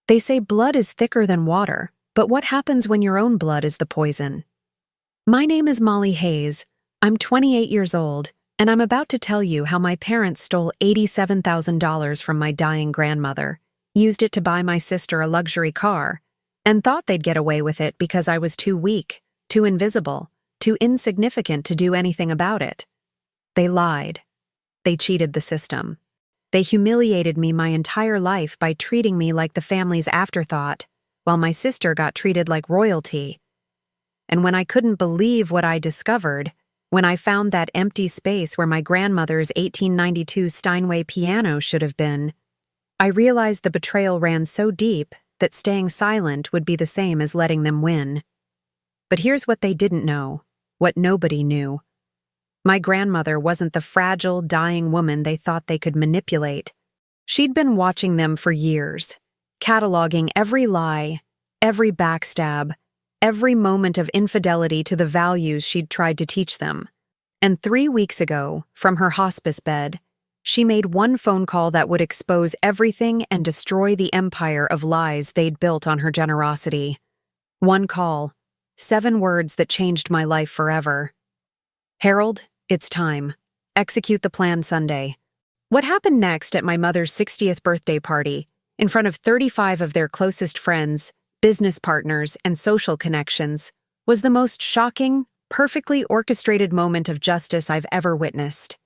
They say blood is thicker than water, but what happens when your own blood is the poison? My name is Molly Hayes. I'm 28 years old, and I'm about to tell you how my parents stole $87,000 from my dying grandmother, used it to buy my sister a luxury car, and thought they'd get away with it because I was too weak, too invisible, too insignificant to do anything about it. They lied. They cheated the system. They humiliated me my entire life by treating me like the family's afterthought, while my sister got treated like royalty. And when I couldn't believe what I discovered, when I found that empty space where my grandmother's 1892 Steinway piano should have been, I realized the betrayal ran so deep that staying silent would be the same as letting them win. But here's what they didn't know, what nobody knew. My grandmother wasn't the fragile, dying woman they thought they could manipulate. She'd been watching them for years, cataloging every lie, every backstab, every moment of infidelity to the values she'd tried to teach them. And 3 weeks ago, from her hospice bed, she made one phone call that would expose everything and destroy the empire of lies they'd built on her generosity. One call, 7 words that changed my life forever. Harold, it's time. Execute the plan Sunday. What happened next at my mother's 60th birthday party, in front of 35 of their closest friends, business partners, and social connections, was the most shocking, perfectly orchestrated moment of justice I've ever witnessed.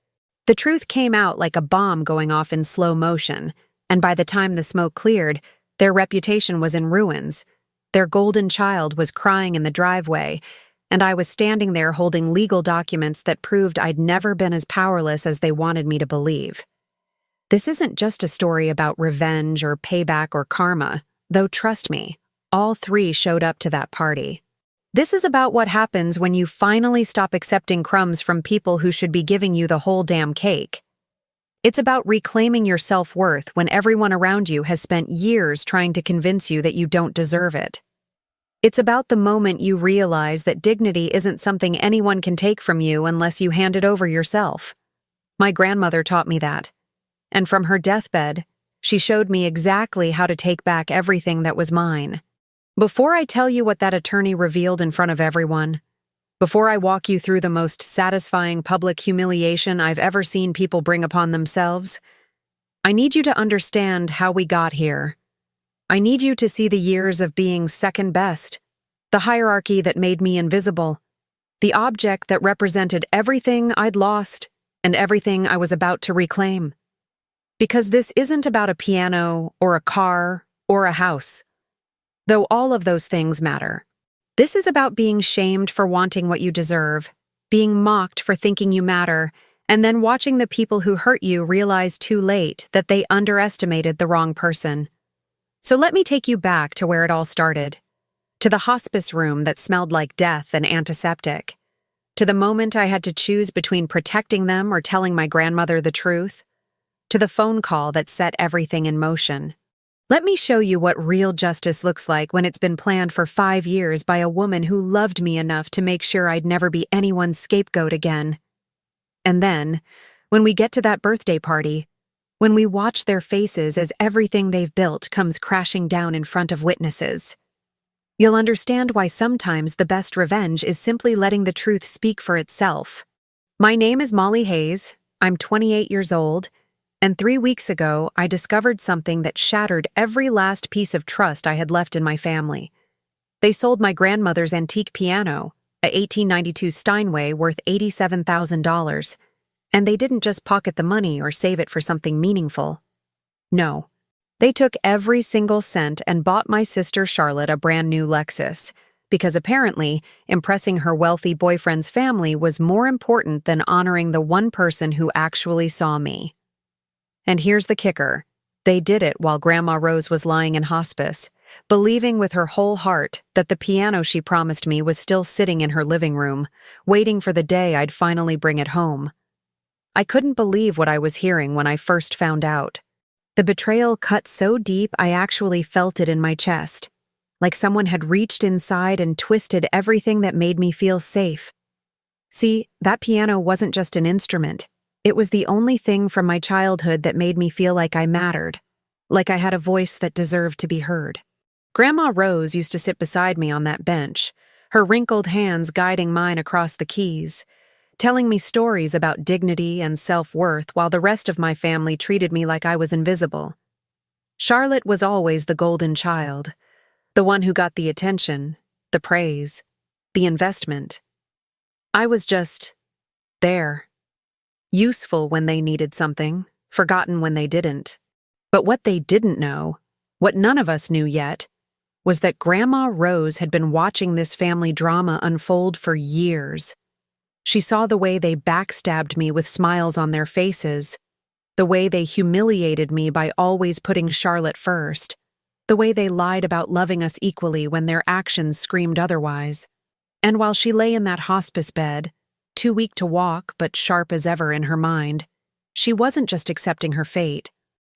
The truth came out like a bomb going off in slow motion, and by the time the smoke cleared, their reputation was in ruins. Their golden child was crying in the driveway, and I was standing there holding legal documents that proved I'd never been as powerless as they wanted me to believe. This isn't just a story about revenge or payback or karma, though trust me, all 3 showed up to that party. This is about what happens when you finally stop accepting crumbs from people who should be giving you the whole damn cake. It's about reclaiming your self-worth when everyone around you has spent years trying to convince you that you don't deserve it. It's about the moment you realize that dignity isn't something anyone can take from you unless you hand it over yourself. My grandmother taught me that. And from her deathbed, she showed me exactly how to take back everything that was mine. Before I tell you what that attorney revealed in front of everyone, before I walk you through the most satisfying public humiliation I've ever seen people bring upon themselves, I need you to understand how we got here. I need you to see the years of being second best, the hierarchy that made me invisible, the object that represented everything I'd lost and everything I was about to reclaim. Because this isn't about a piano or a car or a house, though all of those things matter. This is about being shamed for wanting what you deserve, being mocked for thinking you matter, and then watching the people who hurt you realize too late that they underestimated the wrong person. So let me take you back to where it all started, to the hospice room that smelled like death and antiseptic, to the moment I had to choose between protecting them or telling my grandmother the truth, to the phone call that set everything in motion. Let me show you what real justice looks like when it's been planned for 5 years by a woman who loved me enough to make sure I'd never be anyone's scapegoat again. And then, when we get to that birthday party, when we watch their faces as everything they've built comes crashing down in front of witnesses, you'll understand why sometimes the best revenge is simply letting the truth speak for itself. My name is Molly Hayes, I'm 28 years old, and 3 weeks ago I discovered something that shattered every last piece of trust I had left in my family. They sold my grandmother's antique piano, a 1892 Steinway worth $87,000, and they didn't just pocket the money or save it for something meaningful. No. They took every single cent and bought my sister Charlotte a brand new Lexus, because apparently impressing her wealthy boyfriend's family was more important than honoring the one person who actually saw me. And here's the kicker. They did it while Grandma Rose was lying in hospice, believing with her whole heart that the piano she promised me was still sitting in her living room, waiting for the day I'd finally bring it home. I couldn't believe what I was hearing when I first found out. The betrayal cut so deep I actually felt it in my chest, like someone had reached inside and twisted everything that made me feel safe. See, that piano wasn't just an instrument. It was the only thing from my childhood that made me feel like I mattered, like I had a voice that deserved to be heard. Grandma Rose used to sit beside me on that bench, her wrinkled hands guiding mine across the keys, telling me stories about dignity and self-worth while the rest of my family treated me like I was invisible. Charlotte was always the golden child, the one who got the attention, the praise, the investment. I was just there, useful when they needed something, forgotten when they didn't. But what they didn't know, what none of us knew yet, was that Grandma Rose had been watching this family drama unfold for years. She saw the way they backstabbed me with smiles on their faces, the way they humiliated me by always putting Charlotte first, the way they lied about loving us equally when their actions screamed otherwise. And while she lay in that hospice bed, too weak to walk but sharp as ever in her mind, she wasn't just accepting her fate.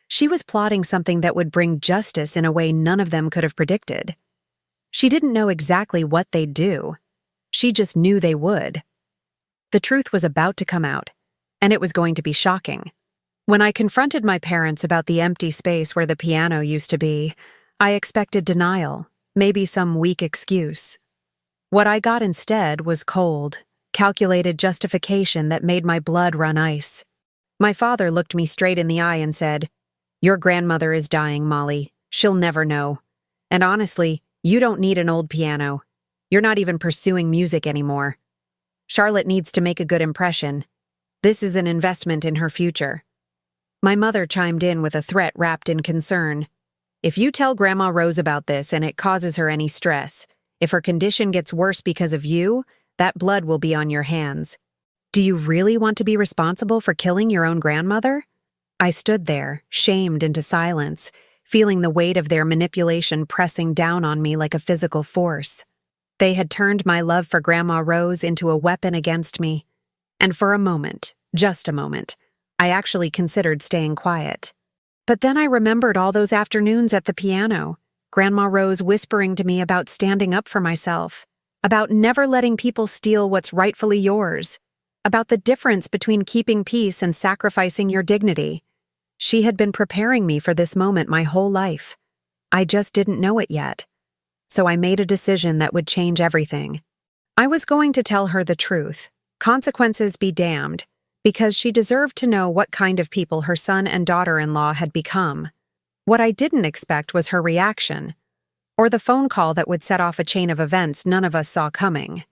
She was plotting something that would bring justice in a way none of them could have predicted. She didn't know exactly what they'd do. She just knew they would. The truth was about to come out, and it was going to be shocking. When I confronted my parents about the empty space where the piano used to be, I expected denial, maybe some weak excuse. What I got instead was cold, calculated justification that made my blood run ice. My father looked me straight in the eye and said, "Your grandmother is dying, Molly. She'll never know. And honestly, you don't need an old piano. You're not even pursuing music anymore. Charlotte needs to make a good impression. This is an investment in her future." My mother chimed in with a threat wrapped in concern. "If you tell Grandma Rose about this and it causes her any stress, if her condition gets worse because of you, that blood will be on your hands. Do you really want to be responsible for killing your own grandmother?" I stood there, shamed into silence, feeling the weight of their manipulation pressing down on me like a physical force. They had turned my love for Grandma Rose into a weapon against me. And for a moment, just a moment, I actually considered staying quiet. But then I remembered all those afternoons at the piano, Grandma Rose whispering to me about standing up for myself, about never letting people steal what's rightfully yours, about the difference between keeping peace and sacrificing your dignity. She had been preparing me for this moment my whole life. I just didn't know it yet. So I made a decision that would change everything. I was going to tell her the truth, consequences be damned, because she deserved to know what kind of people her son and daughter-in-law had become. What I didn't expect was her reaction, or the phone call that would set off a chain of events none of us saw coming.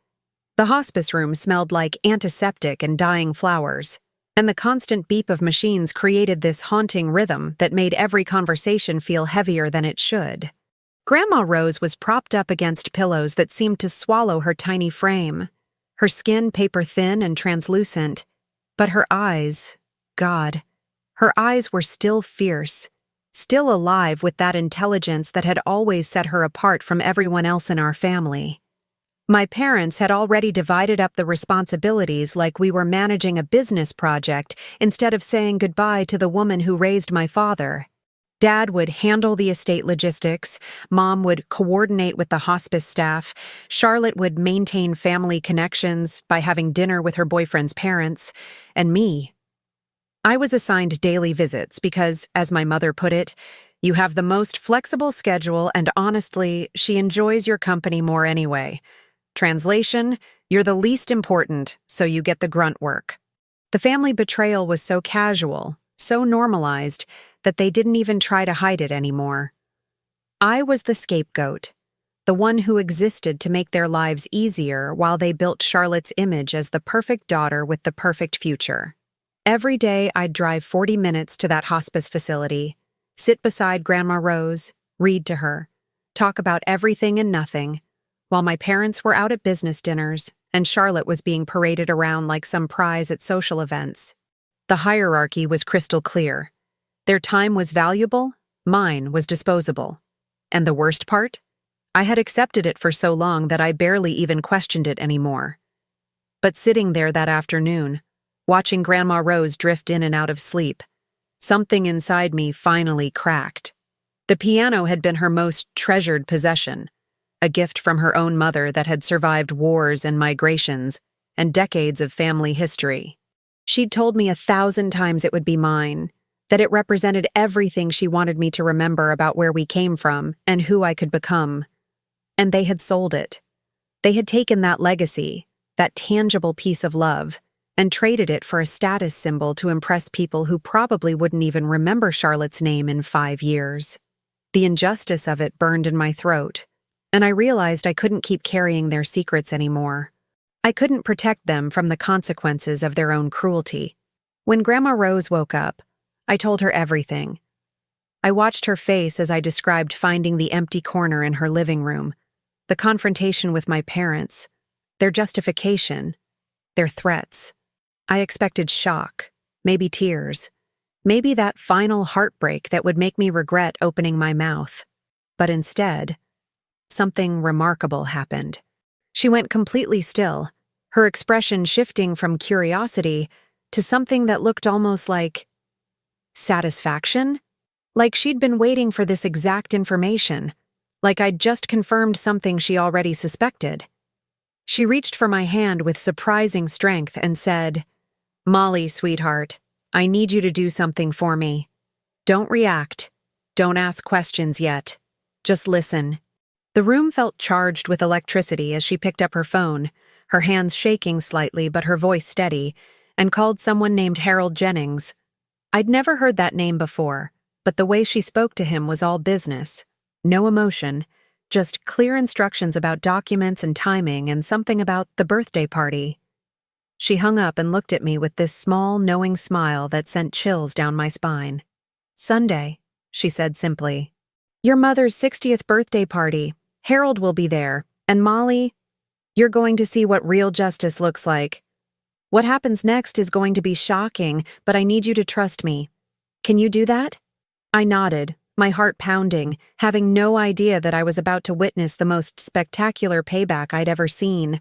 The hospice room smelled like antiseptic and dying flowers, and the constant beep of machines created this haunting rhythm that made every conversation feel heavier than it should. Grandma Rose was propped up against pillows that seemed to swallow her tiny frame, her skin paper-thin and translucent, but her eyes, God, her eyes were still fierce, still alive with that intelligence that had always set her apart from everyone else in our family. My parents had already divided up the responsibilities like we were managing a business project instead of saying goodbye to the woman who raised my father. Dad would handle the estate logistics, Mom would coordinate with the hospice staff, Charlotte would maintain family connections by having dinner with her boyfriend's parents, and me. I was assigned daily visits because, as my mother put it, "You have the most flexible schedule and honestly, she enjoys your company more anyway." Translation, "You're the least important, so you get the grunt work." The family betrayal was so casual, so normalized, that they didn't even try to hide it anymore. I was the scapegoat, the one who existed to make their lives easier while they built Charlotte's image as the perfect daughter with the perfect future. Every day I'd drive 40 minutes to that hospice facility, sit beside Grandma Rose, read to her, talk about everything and nothing, while my parents were out at business dinners and Charlotte was being paraded around like some prize at social events. The hierarchy was crystal clear. Their time was valuable, mine was disposable. And the worst part? I had accepted it for so long that I barely even questioned it anymore. But sitting there that afternoon, watching Grandma Rose drift in and out of sleep, something inside me finally cracked. The piano had been her most treasured possession, a gift from her own mother that had survived wars and migrations and decades of family history. She'd told me 1,000 times it would be mine, that it represented everything she wanted me to remember about where we came from and who I could become. And they had sold it. They had taken that legacy, that tangible piece of love, and traded it for a status symbol to impress people who probably wouldn't even remember Charlotte's name in 5 years. The injustice of it burned in my throat, and I realized I couldn't keep carrying their secrets anymore. I couldn't protect them from the consequences of their own cruelty. When Grandma Rose woke up, I told her everything. I watched her face as I described finding the empty corner in her living room, the confrontation with my parents, their justification, their threats. I expected shock, maybe tears, maybe that final heartbreak that would make me regret opening my mouth. But instead, something remarkable happened. She went completely still, her expression shifting from curiosity to something that looked almost like satisfaction? Like she'd been waiting for this exact information, like I'd just confirmed something she already suspected. She reached for my hand with surprising strength and said, "Molly, sweetheart, I need you to do something for me. Don't react. Don't ask questions yet. Just listen." The room felt charged with electricity as she picked up her phone, her hands shaking slightly but her voice steady, and called someone named Harold Jennings. I'd never heard that name before, but the way she spoke to him was all business. No emotion, just clear instructions about documents and timing and something about the birthday party. She hung up and looked at me with this small, knowing smile that sent chills down my spine. "Sunday," she said simply. "Your mother's 60th birthday party. Harold will be there, and Molly, you're going to see what real justice looks like. What happens next is going to be shocking, but I need you to trust me. Can you do that?" I nodded, my heart pounding, having no idea that I was about to witness the most spectacular payback I'd ever seen.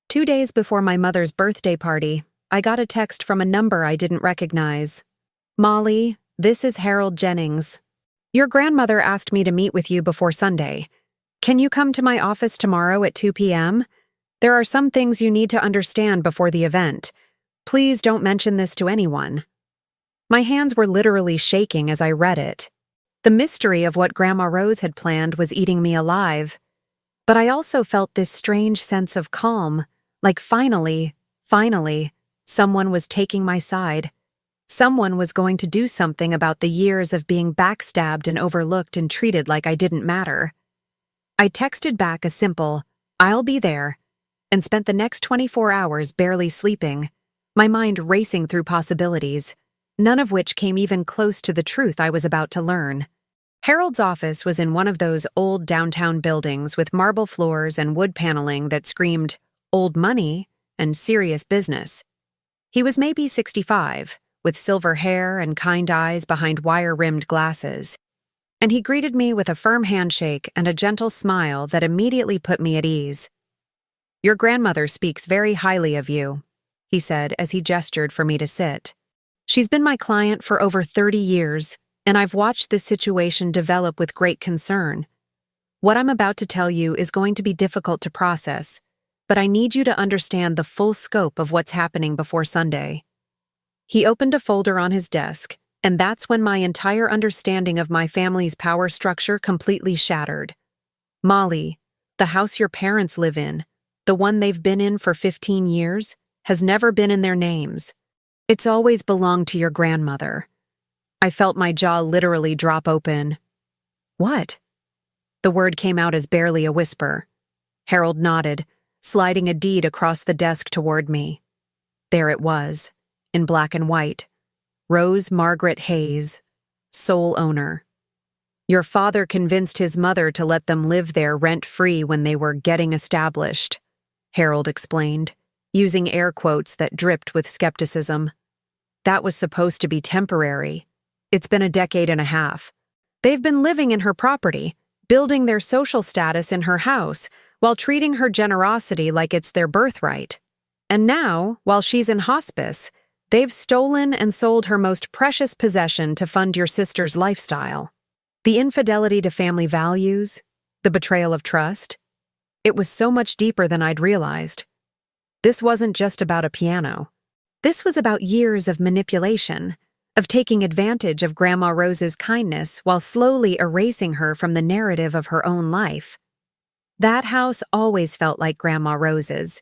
2 days before my mother's birthday party, I got a text from a number I didn't recognize. "Molly, this is Harold Jennings. Your grandmother asked me to meet with you before Sunday. Can you come to my office tomorrow at 2 p.m.? There are some things you need to understand before the event. Please don't mention this to anyone." My hands were literally shaking as I read it. The mystery of what Grandma Rose had planned was eating me alive. But I also felt this strange sense of calm, like finally, someone was taking my side. Someone was going to do something about the years of being backstabbed and overlooked and treated like I didn't matter. I texted back a simple, "I'll be there," and spent the next 24 hours barely sleeping, my mind racing through possibilities, none of which came even close to the truth I was about to learn. Harold's office was in one of those old downtown buildings with marble floors and wood paneling that screamed old money and serious business. He was maybe 65, with silver hair and kind eyes behind wire-rimmed glasses, and he greeted me with a firm handshake and a gentle smile that immediately put me at ease. "Your grandmother speaks very highly of you," he said as he gestured for me to sit. "She's been my client for over 30 years, and I've watched this situation develop with great concern. What I'm about to tell you is going to be difficult to process, but I need you to understand the full scope of what's happening before Sunday." He opened a folder on his desk, and that's when my entire understanding of my family's power structure completely shattered. "Molly, the house your parents live in, the one they've been in for 15 years, has never been in their names. It's always belonged to your grandmother." I felt my jaw literally drop open. "What?" The word came out as barely a whisper. Harold nodded, sliding a deed across the desk toward me. There it was, in black and white. Rose Margaret Hayes, sole owner. "Your father convinced his mother to let them live there rent-free when they were getting established," Harold explained, using air quotes that dripped with skepticism. "That was supposed to be temporary. It's been a decade and a half. They've been living in her property, building their social status in her house, while treating her generosity like it's their birthright. And now, while she's in hospice, they've stolen and sold her most precious possession to fund your sister's lifestyle. The infidelity to family values, the betrayal of trust, it was so much deeper than I'd realized. This wasn't just about a piano. This was about years of manipulation, of taking advantage of Grandma Rose's kindness while slowly erasing her from the narrative of her own life. That house always felt like Grandma Rose's,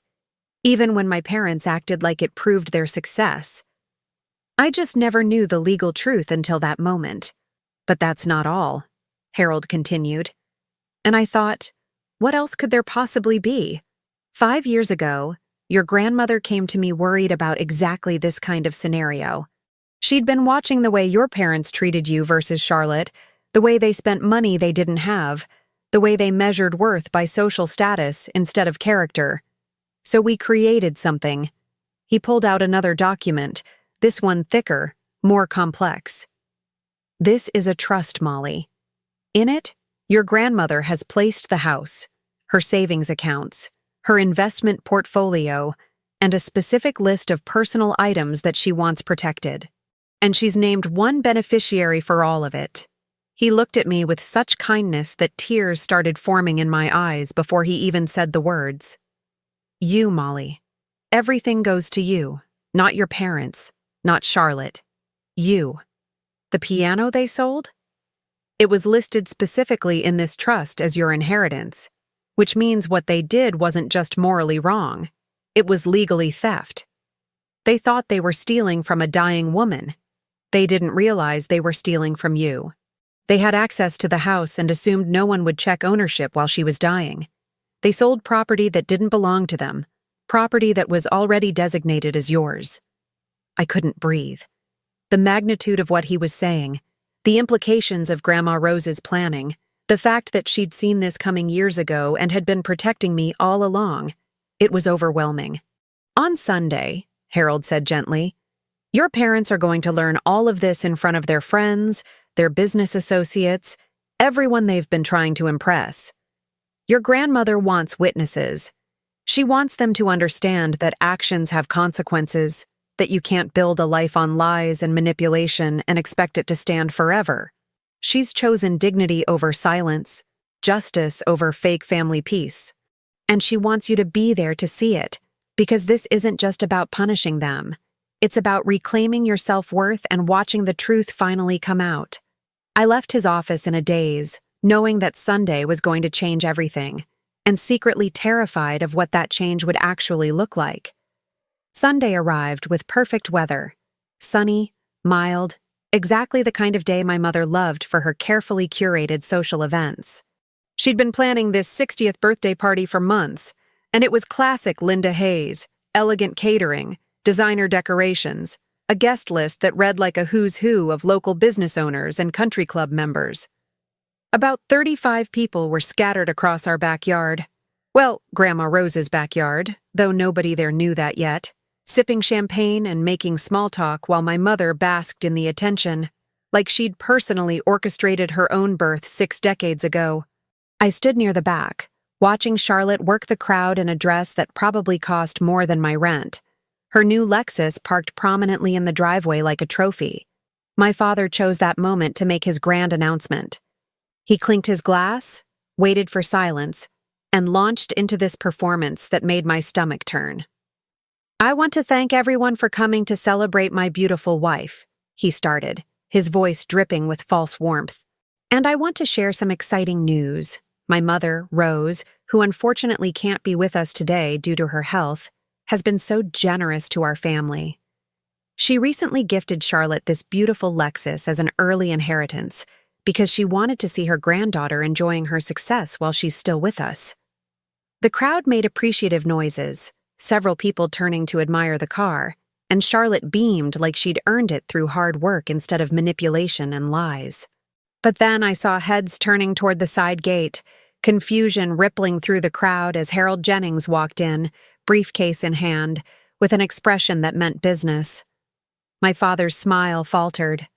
even when my parents acted like it proved their success. I just never knew the legal truth until that moment. But that's not all, Harold continued. And I thought, what else could there possibly be? 5 years ago, your grandmother came to me worried about exactly this kind of scenario. She'd been watching the way your parents treated you versus Charlotte, the way they spent money they didn't have, the way they measured worth by social status instead of character. So we created something. He pulled out another document, this one thicker, more complex. This is a trust, Molly. In it, your grandmother has placed the house, her savings accounts, her investment portfolio, and a specific list of personal items that she wants protected. And she's named one beneficiary for all of it. He looked at me with such kindness that tears started forming in my eyes before he even said the words. You, Molly. Everything goes to you, not your parents, not Charlotte. You. The piano they sold? It was listed specifically in this trust as your inheritance, which means what they did wasn't just morally wrong. It was legally theft. They thought they were stealing from a dying woman. They didn't realize they were stealing from you. They had access to the house and assumed no one would check ownership while she was dying. They sold property that didn't belong to them, property that was already designated as yours. I couldn't breathe. The magnitude of what he was saying, the implications of Grandma Rose's planning, the fact that she'd seen this coming years ago and had been protecting me all along, it was overwhelming. On Sunday, Harold said gently, your parents are going to learn all of this in front of their friends, their business associates, everyone they've been trying to impress. Your grandmother wants witnesses. She wants them to understand that actions have consequences, that you can't build a life on lies and manipulation and expect it to stand forever. She's chosen dignity over silence, justice over fake family peace. And she wants you to be there to see it, because this isn't just about punishing them. It's about reclaiming your self-worth and watching the truth finally come out. I left his office in a daze, knowing that Sunday was going to change everything, and secretly terrified of what that change would actually look like. Sunday arrived with perfect weather. Sunny, mild, exactly the kind of day my mother loved for her carefully curated social events. She'd been planning this 60th birthday party for months, and it was classic Linda Hayes, elegant catering, designer decorations, a guest list that read like a who's who of local business owners and country club members. About 35 people were scattered across our backyard. Well, Grandma Rose's backyard, though nobody there knew that yet. Sipping champagne and making small talk while my mother basked in the attention, like she'd personally orchestrated her own birth 6 decades ago. I stood near the back, watching Charlotte work the crowd in a dress that probably cost more than my rent. Her new Lexus parked prominently in the driveway like a trophy. My father chose that moment to make his grand announcement. He clinked his glass, waited for silence, and launched into this performance that made my stomach turn. I want to thank everyone for coming to celebrate my beautiful wife, he started, his voice dripping with false warmth. And I want to share some exciting news. My mother, Rose, who unfortunately can't be with us today due to her health, has been so generous to our family. She recently gifted Charlotte this beautiful Lexus as an early inheritance because she wanted to see her granddaughter enjoying her success while she's still with us. The crowd made appreciative noises, several people turning to admire the car, and Charlotte beamed like she'd earned it through hard work instead of manipulation and lies. But then I saw heads turning toward the side gate, confusion rippling through the crowd as Harold Jennings walked in, briefcase in hand, with an expression that meant business. My father's smile faltered.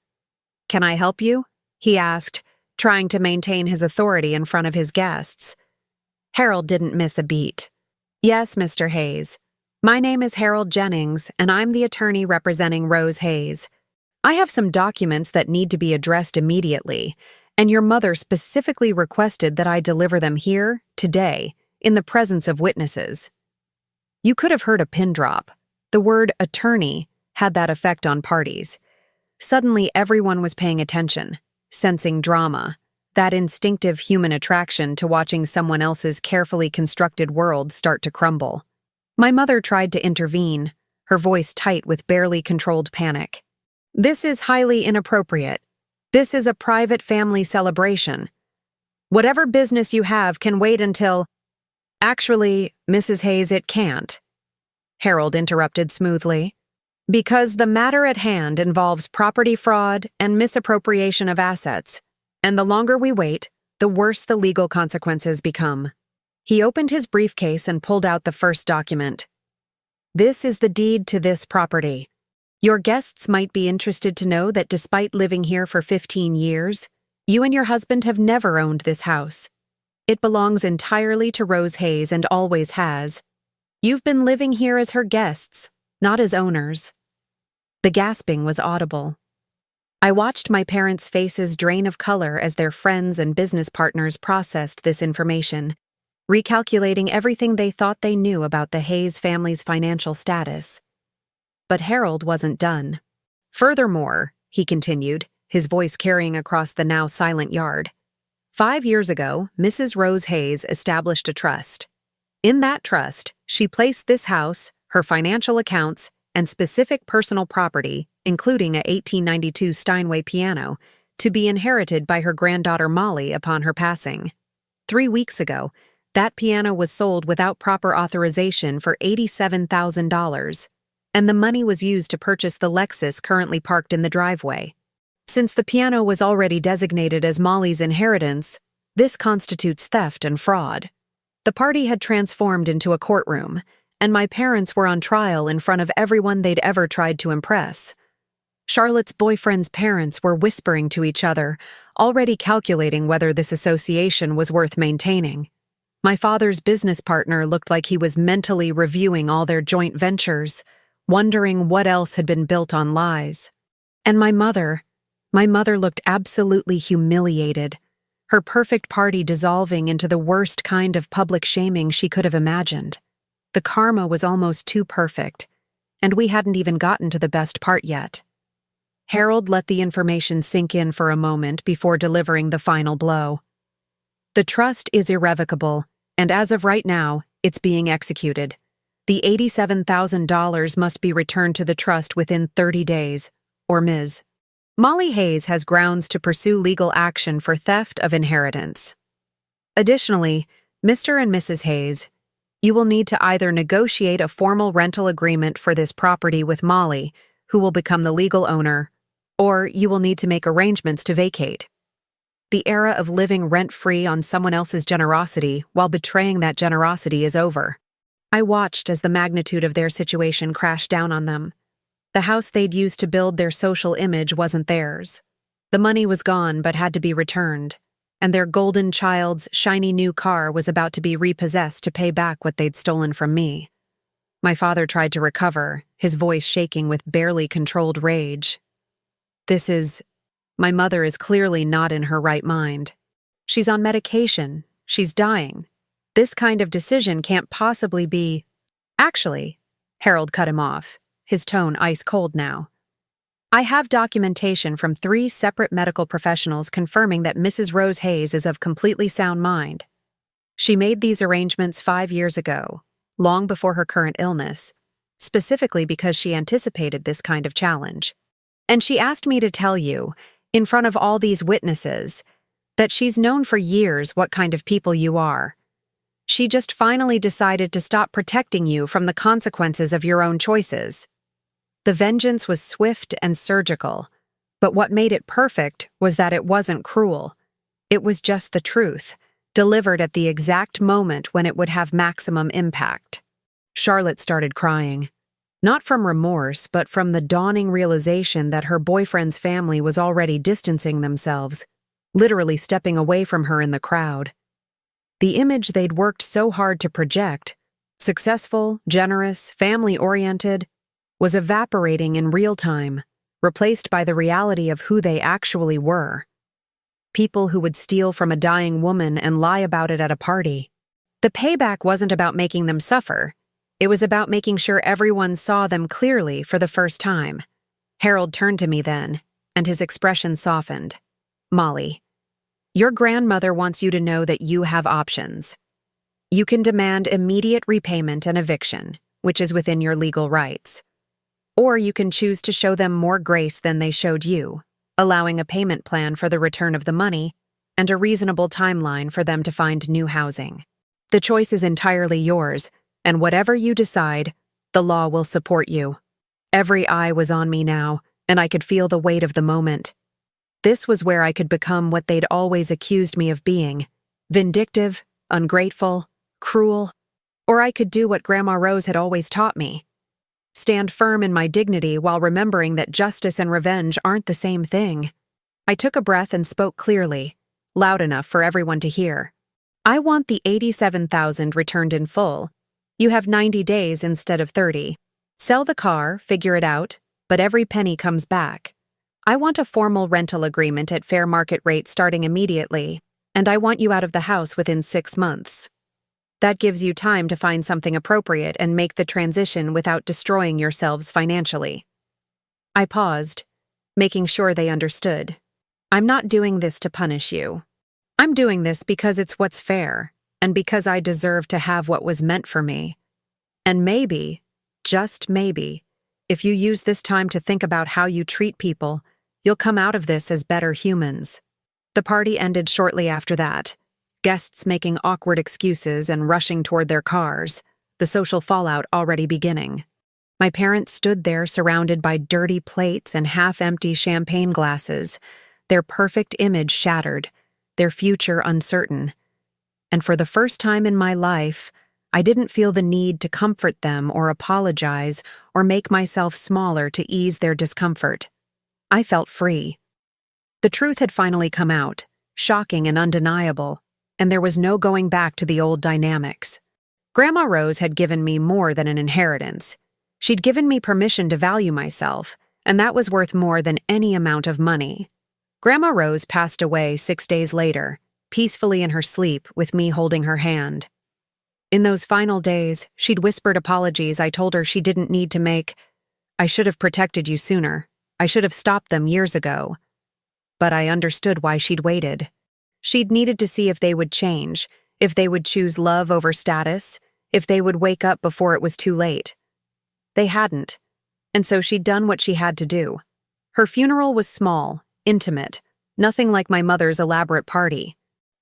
"Can I help you?" he asked, trying to maintain his authority in front of his guests. Harold didn't miss a beat. "Yes, Mr. Hayes. My name is Harold Jennings, and I'm the attorney representing Rose Hayes. I have some documents that need to be addressed immediately, and your mother specifically requested that I deliver them here, today, in the presence of witnesses." You could have heard a pin drop. The word attorney had that effect on parties. Suddenly everyone was paying attention, sensing drama, that instinctive human attraction to watching someone else's carefully constructed world start to crumble. My mother tried to intervene, her voice tight with barely controlled panic. "This is highly inappropriate. This is a private family celebration. Whatever business you have can wait until—" "Actually, Mrs. Hayes, it can't," Harold interrupted smoothly. "Because the matter at hand involves property fraud and misappropriation of assets, and the longer we wait, the worse the legal consequences become." He opened his briefcase and pulled out the first document. "This is the deed to this property. Your guests might be interested to know that despite living here for 15 years, you and your husband have never owned this house. It belongs entirely to Rose Hayes and always has. You've been living here as her guests, not as owners." The gasping was audible. I watched my parents' faces drain of color as their friends and business partners processed this information, recalculating everything they thought they knew about the Hayes family's financial status. But Harold wasn't done. "Furthermore," he continued, his voice carrying across the now silent yard, 5 years ago, Mrs. Rose Hayes established a trust. In that trust, she placed this house, her financial accounts, and specific personal property, including a 1892 Steinway piano, to be inherited by her granddaughter Molly upon her passing. 3 weeks ago, that piano was sold without proper authorization for $87,000, and the money was used to purchase the Lexus currently parked in the driveway. Since the piano was already designated as Molly's inheritance, this constitutes theft and fraud. The party had transformed into a courtroom, and my parents were on trial in front of everyone they'd ever tried to impress. Charlotte's boyfriend's parents were whispering to each other, already calculating whether this association was worth maintaining. My father's business partner looked like he was mentally reviewing all their joint ventures, wondering what else had been built on lies. And my mother looked absolutely humiliated, her perfect party dissolving into the worst kind of public shaming she could have imagined. The karma was almost too perfect, and we hadn't even gotten to the best part yet. Harold let the information sink in for a moment before delivering the final blow. "The trust is irrevocable, and as of right now, it's being executed. The $87,000 must be returned to the trust within 30 days, or Ms. Molly Hayes has grounds to pursue legal action for theft of inheritance. Additionally, Mr. and Mrs. Hayes, you will need to either negotiate a formal rental agreement for this property with Molly, who will become the legal owner, or you will need to make arrangements to vacate. The era of living rent-free on someone else's generosity while betraying that generosity is over." I watched as the magnitude of their situation crashed down on them. The house they'd used to build their social image wasn't theirs. The money was gone but had to be returned, and their golden child's shiny new car was about to be repossessed to pay back what they'd stolen from me. My father tried to recover, his voice shaking with barely controlled rage. My mother is clearly not in her right mind. She's on medication. She's dying. This kind of decision can't possibly be—" "Actually," Harold cut him off, his tone ice cold now. "I have documentation from 3 separate medical professionals confirming that Mrs. Rose Hayes is of completely sound mind. She made these arrangements 5 years ago, long before her current illness, specifically because she anticipated this kind of challenge. And she asked me to tell you, in front of all these witnesses, that she's known for years what kind of people you are. She just finally decided to stop protecting you from the consequences of your own choices. The vengeance was swift and surgical, but what made it perfect was that it wasn't cruel. It was just the truth, delivered at the exact moment when it would have maximum impact." Charlotte started crying. Not from remorse, but from the dawning realization that her boyfriend's family was already distancing themselves, literally stepping away from her in the crowd. The image they'd worked so hard to project, successful, generous, family-oriented, was evaporating in real time, replaced by the reality of who they actually were. People who would steal from a dying woman and lie about it at a party. The payback wasn't about making them suffer. It was about making sure everyone saw them clearly for the first time. Harold turned to me then, and his expression softened. "Molly, your grandmother wants you to know that you have options. You can demand immediate repayment and eviction, which is within your legal rights. Or you can choose to show them more grace than they showed you, allowing a payment plan for the return of the money and a reasonable timeline for them to find new housing. The choice is entirely yours, and whatever you decide, the law will support you." Every eye was on me now, and I could feel the weight of the moment. This was where I could become what they'd always accused me of being: vindictive, ungrateful, cruel. Or I could do what Grandma Rose had always taught me: stand firm in my dignity while remembering that justice and revenge aren't the same thing. I took a breath and spoke clearly, loud enough for everyone to hear. "I want the $87,000 returned in full. You have 90 days instead of 30. Sell the car, figure it out, but every penny comes back. I want a formal rental agreement at fair market rate starting immediately, and I want you out of the house within 6 months. That gives you time to find something appropriate and make the transition without destroying yourselves financially." I paused, making sure they understood. "I'm not doing this to punish you. I'm doing this because it's what's fair, and because I deserve to have what was meant for me. And maybe, just maybe, if you use this time to think about how you treat people, you'll come out of this as better humans." The party ended shortly after that, guests making awkward excuses and rushing toward their cars, the social fallout already beginning. My parents stood there surrounded by dirty plates and half-empty champagne glasses, their perfect image shattered, their future uncertain. And for the first time in my life, I didn't feel the need to comfort them or apologize or make myself smaller to ease their discomfort. I felt free. The truth had finally come out, shocking and undeniable, and there was no going back to the old dynamics. Grandma Rose had given me more than an inheritance. She'd given me permission to value myself, and that was worth more than any amount of money. Grandma Rose passed away 6 days later, peacefully in her sleep with me holding her hand. In those final days, she'd whispered apologies I told her she didn't need to make. "I should have protected you sooner. I should have stopped them years ago." But I understood why she'd waited. She'd needed to see if they would change, if they would choose love over status, if they would wake up before it was too late. They hadn't, and so she'd done what she had to do. Her funeral was small, intimate, nothing like my mother's elaborate party.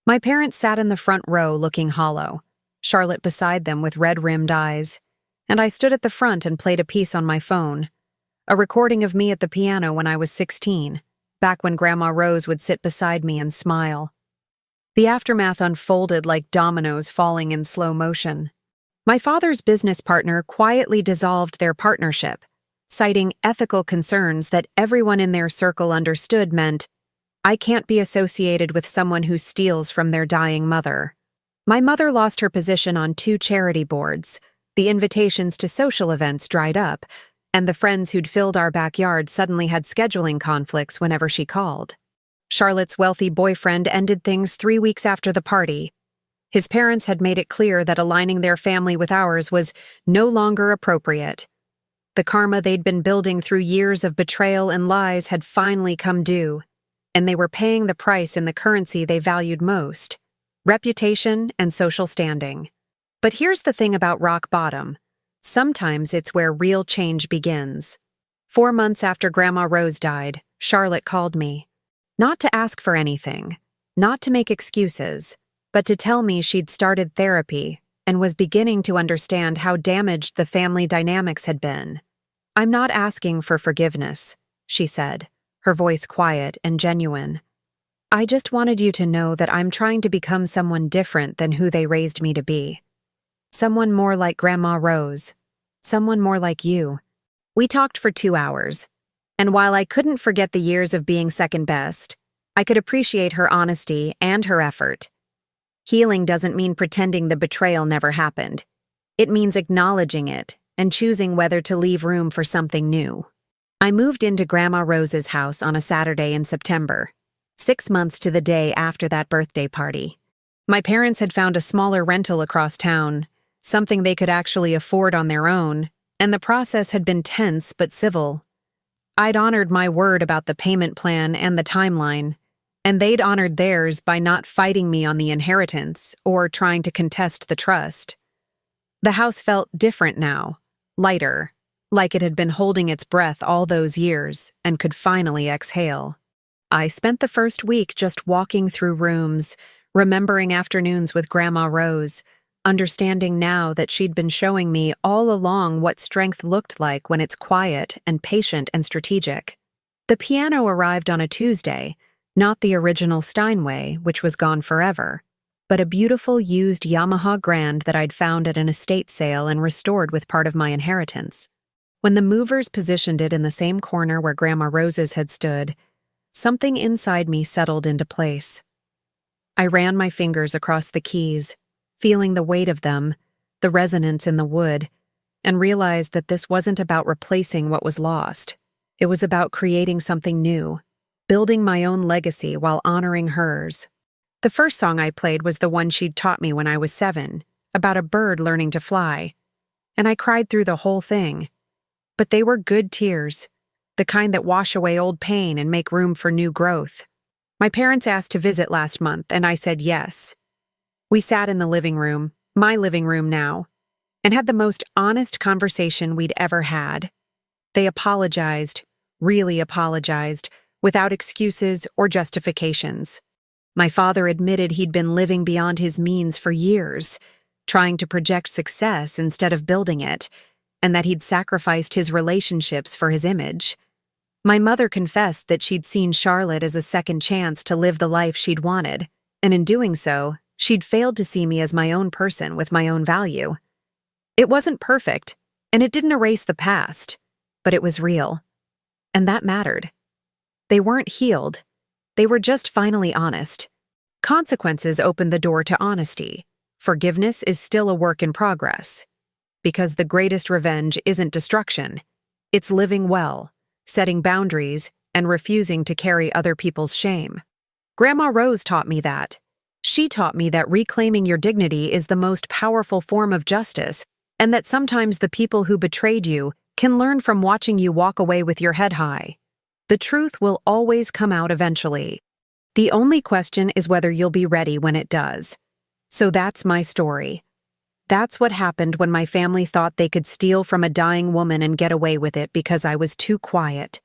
My parents sat in the front row looking hollow, Charlotte beside them with red-rimmed eyes, and I stood at the front and played a piece on my phone, a recording of me at the piano when I was 16, back when Grandma Rose would sit beside me and smile. The aftermath unfolded like dominoes falling in slow motion. My father's business partner quietly dissolved their partnership, citing ethical concerns that everyone in their circle understood meant, "I can't be associated with someone who steals from their dying mother." My mother lost her position on 2 charity boards, the invitations to social events dried up, and the friends who'd filled our backyard suddenly had scheduling conflicts whenever she called. Charlotte's wealthy boyfriend ended things 3 weeks after the party. His parents had made it clear that aligning their family with ours was no longer appropriate. The karma they'd been building through years of betrayal and lies had finally come due, and they were paying the price in the currency they valued most: reputation and social standing. But here's the thing about rock bottom. Sometimes it's where real change begins. 4 months after Grandma Rose died, Charlotte called me. Not to ask for anything, not to make excuses, but to tell me she'd started therapy and was beginning to understand how damaged the family dynamics had been. "I'm not asking for forgiveness," she said, her voice quiet and genuine. "I just wanted you to know that I'm trying to become someone different than who they raised me to be. Someone more like Grandma Rose. Someone more like you." We talked for 2 hours, and while I couldn't forget the years of being second best, I could appreciate her honesty and her effort. Healing doesn't mean pretending the betrayal never happened. It means acknowledging it and choosing whether to leave room for something new. I moved into Grandma Rose's house on a Saturday in September, 6 months to the day after that birthday party. My parents had found a smaller rental across town, something they could actually afford on their own, and the process had been tense but civil. I'd honored my word about the payment plan and the timeline, and they'd honored theirs by not fighting me on the inheritance or trying to contest the trust. The house felt different now, lighter, like it had been holding its breath all those years and could finally exhale. I spent the first week just walking through rooms, remembering afternoons with Grandma Rose, understanding now that she'd been showing me all along what strength looked like when it's quiet and patient and strategic. The piano arrived on a Tuesday, not the original Steinway, which was gone forever, but a beautiful used Yamaha Grand that I'd found at an estate sale and restored with part of my inheritance. When the movers positioned it in the same corner where Grandma Rose's had stood, something inside me settled into place. I ran my fingers across the keys, feeling the weight of them, the resonance in the wood, and realized that this wasn't about replacing what was lost. It was about creating something new, building my own legacy while honoring hers. The first song I played was the one she'd taught me when I was 7, about a bird learning to fly, and I cried through the whole thing. But they were good tears, the kind that wash away old pain and make room for new growth. My parents asked to visit last month, and I said yes. We sat in the living room, my living room now, and had the most honest conversation we'd ever had. They apologized, really apologized, without excuses or justifications. My father admitted he'd been living beyond his means for years, trying to project success instead of building it, and that he'd sacrificed his relationships for his image. My mother confessed that she'd seen Charlotte as a second chance to live the life she'd wanted, and in doing so, she'd failed to see me as my own person with my own value. It wasn't perfect, and it didn't erase the past, but it was real. And that mattered. They weren't healed. They were just finally honest. Consequences opened the door to honesty. Forgiveness is still a work in progress. Because the greatest revenge isn't destruction. It's living well, setting boundaries, and refusing to carry other people's shame. Grandma Rose taught me that. She taught me that reclaiming your dignity is the most powerful form of justice, and that sometimes the people who betrayed you can learn from watching you walk away with your head high. The truth will always come out eventually. The only question is whether you'll be ready when it does. So that's my story. That's what happened when my family thought they could steal from a dying woman and get away with it because I was too quiet,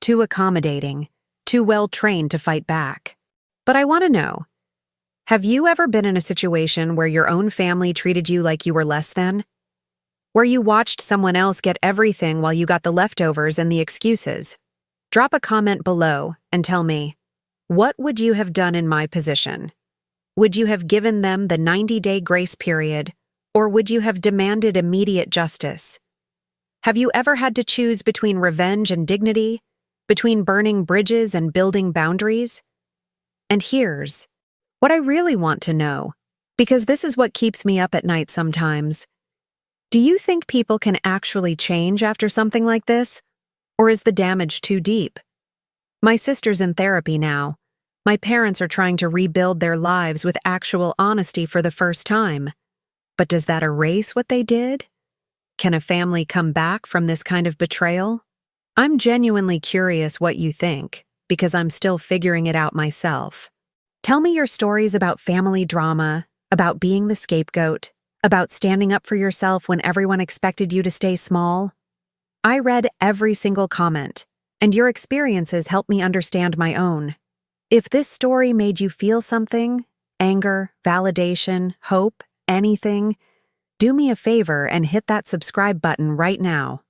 too accommodating, too well-trained to fight back. But I want to know, have you ever been in a situation where your own family treated you like you were less than? Where you watched someone else get everything while you got the leftovers and the excuses? Drop a comment below and tell me, what would you have done in my position? Would you have given them the 90-day grace period, or would you have demanded immediate justice? Have you ever had to choose between revenge and dignity, between burning bridges and building boundaries? And here's what I really want to know, because this is what keeps me up at night sometimes. Do you think people can actually change after something like this? Or is the damage too deep? My sister's in therapy now. My parents are trying to rebuild their lives with actual honesty for the first time. But does that erase what they did? Can a family come back from this kind of betrayal? I'm genuinely curious what you think, because I'm still figuring it out myself. Tell me your stories about family drama, about being the scapegoat, about standing up for yourself when everyone expected you to stay small. I read every single comment, and your experiences helped me understand my own. If this story made you feel something, anger, validation, hope, anything, do me a favor and hit that subscribe button right now.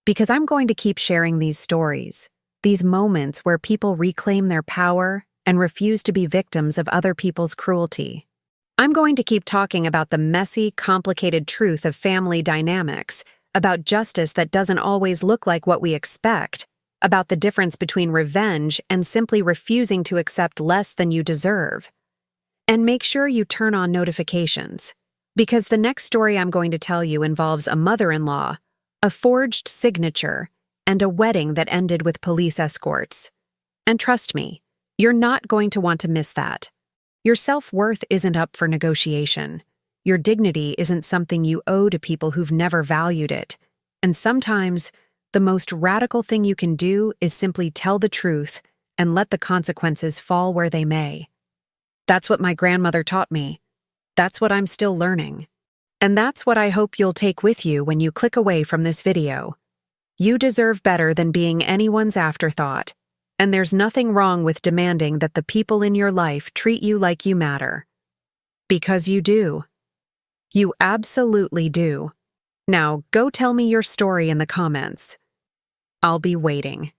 Because I'm going to keep sharing these stories, these moments where people reclaim their power and refuse to be victims of other people's cruelty. I'm going to keep talking about the messy, complicated truth of family dynamics, about justice that doesn't always look like what we expect, about the difference between revenge and simply refusing to accept less than you deserve. And make sure you turn on notifications, because the next story I'm going to tell you involves a mother-in-law, a forged signature, and a wedding that ended with police escorts. And trust me, you're not going to want to miss that. Your self-worth isn't up for negotiation. Your dignity isn't something you owe to people who've never valued it. And sometimes, the most radical thing you can do is simply tell the truth and let the consequences fall where they may. That's what my grandmother taught me. That's what I'm still learning. And that's what I hope you'll take with you when you click away from this video. You deserve better than being anyone's afterthought, and there's nothing wrong with demanding that the people in your life treat you like you matter. Because you do. You absolutely do. Now, go tell me your story in the comments. I'll be waiting.